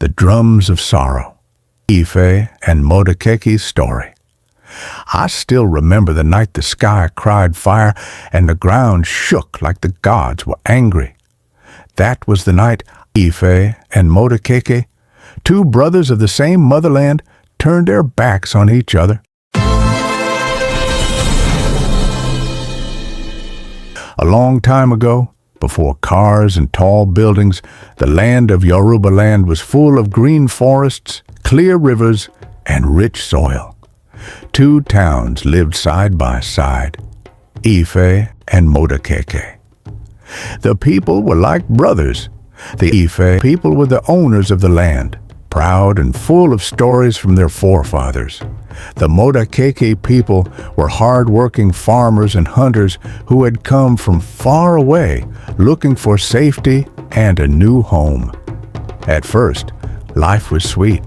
The Drums of Sorrow, Ife and Modakeke's story. I still remember the night the sky cried fire and the ground shook like the gods were angry. That was the night Ife and Modakeke, two brothers of the same motherland, turned their backs on each other. A long time ago, before cars and tall buildings, the land of Yoruba land was full of green forests, clear rivers, and rich soil. Two towns lived side by side, Ife and Modakeke. The people were like brothers. The Ife people were the owners of the land, proud and full of stories from their forefathers. The Modakeke people were hard-working farmers and hunters who had come from far away looking for safety and a new home. At first, life was sweet.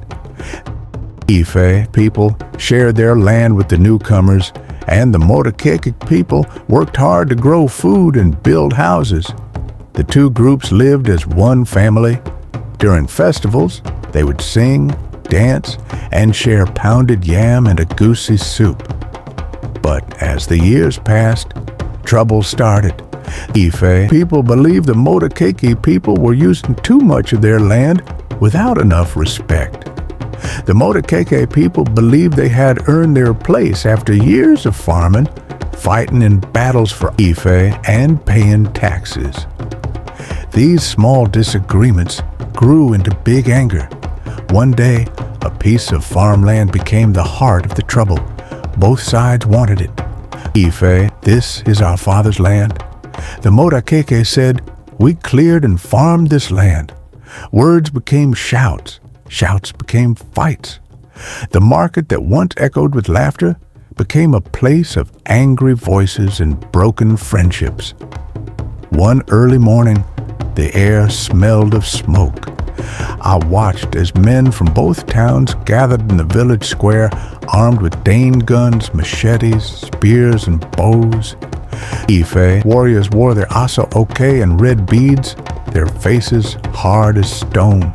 Ife people shared their land with the newcomers, and the Modakeke people worked hard to grow food and build houses. The two groups lived as one family. During festivals, they would sing, dance, and share pounded yam and a goosey soup. But as the years passed, trouble started. Ife people believed the Modakeke people were using too much of their land without enough respect. The Modakeke people believed they had earned their place after years of farming, fighting in battles for Ife, and paying taxes. These small disagreements grew into big anger. One day, a piece of farmland became the heart of the trouble. Both sides wanted it. Ife, this is our father's land. The Modakeke said, we cleared and farmed this land. Words became shouts. Shouts became fights. The market that once echoed with laughter became a place of angry voices and broken friendships. One early morning, the air smelled of smoke. I watched as men from both towns gathered in the village square, armed with Dane guns, machetes, spears, and bows. Ife warriors wore their asa oke and red beads, their faces hard as stone.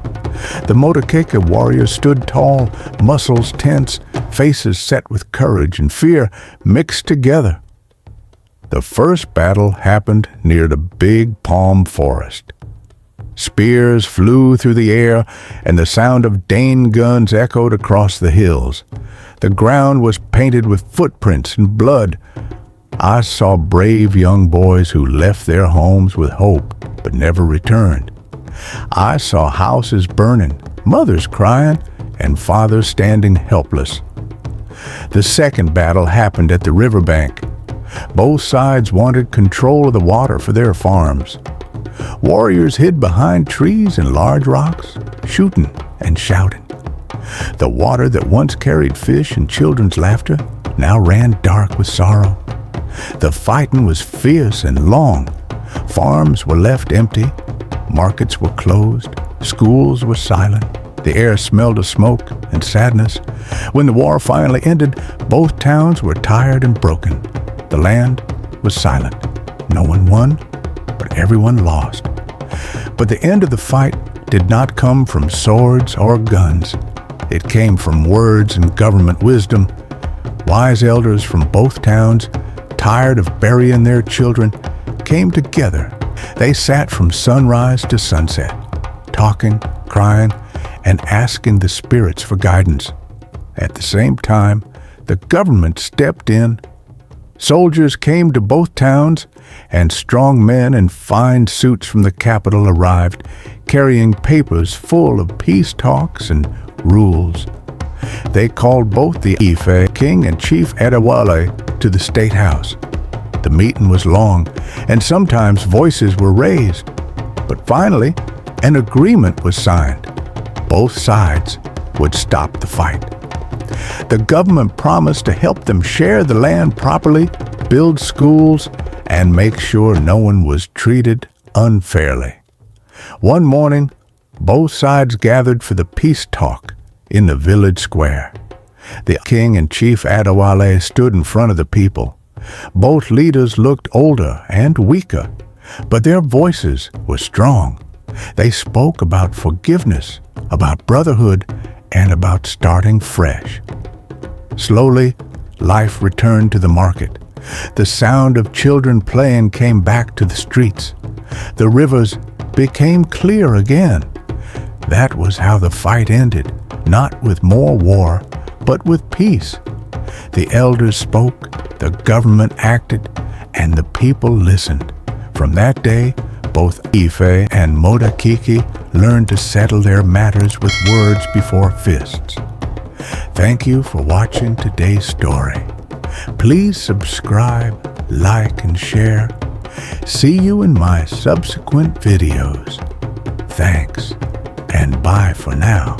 The Modakeke warriors stood tall, muscles tense, faces set with courage and fear mixed together. The first battle happened near the big palm forest. Spears flew through the air, and the sound of Dane guns echoed across the hills. The ground was painted with footprints and blood. I saw brave young boys who left their homes with hope but never returned. I saw houses burning, mothers crying, and fathers standing helpless. The second battle happened at the riverbank. Both sides wanted control of the water for their farms. Warriors hid behind trees and large rocks, shooting and shouting. The water that once carried fish and children's laughter now ran dark with sorrow. The fighting was fierce and long. Farms were left empty. Markets were closed. Schools were silent. The air smelled of smoke and sadness. When the war finally ended, both towns were tired and broken. The land was silent. No one won, but everyone lost. But the end of the fight did not come from swords or guns. It came from words and government wisdom. Wise elders from both towns, tired of burying their children, came together. They sat from sunrise to sunset, talking, crying, and asking the spirits for guidance. At the same time, the government stepped in. Soldiers came to both towns, and strong men in fine suits from the capital arrived, carrying papers full of peace talks and rules. They called both the Ife king and chief Adewale to the state house. The meeting was long, and sometimes voices were raised. But finally, an agreement was signed. Both sides would stop the fight. The government promised to help them share the land properly, build schools, and make sure no one was treated unfairly. One morning, both sides gathered for the peace talk in the village square. The king and chief Adewale stood in front of the people. Both leaders looked older and weaker, but their voices were strong. They spoke about forgiveness, about brotherhood, and about starting fresh. Slowly, life returned to the market. The sound of children playing came back to the streets. The rivers became clear again. That was how the fight ended, not with more war, but with peace. The elders spoke, the government acted, and the people listened. From that day, both Ife and Modakeke learned to settle their matters with words before fists. Thank you for watching today's story. Please subscribe, like, and share. See you in my subsequent videos. Thanks, and bye for now.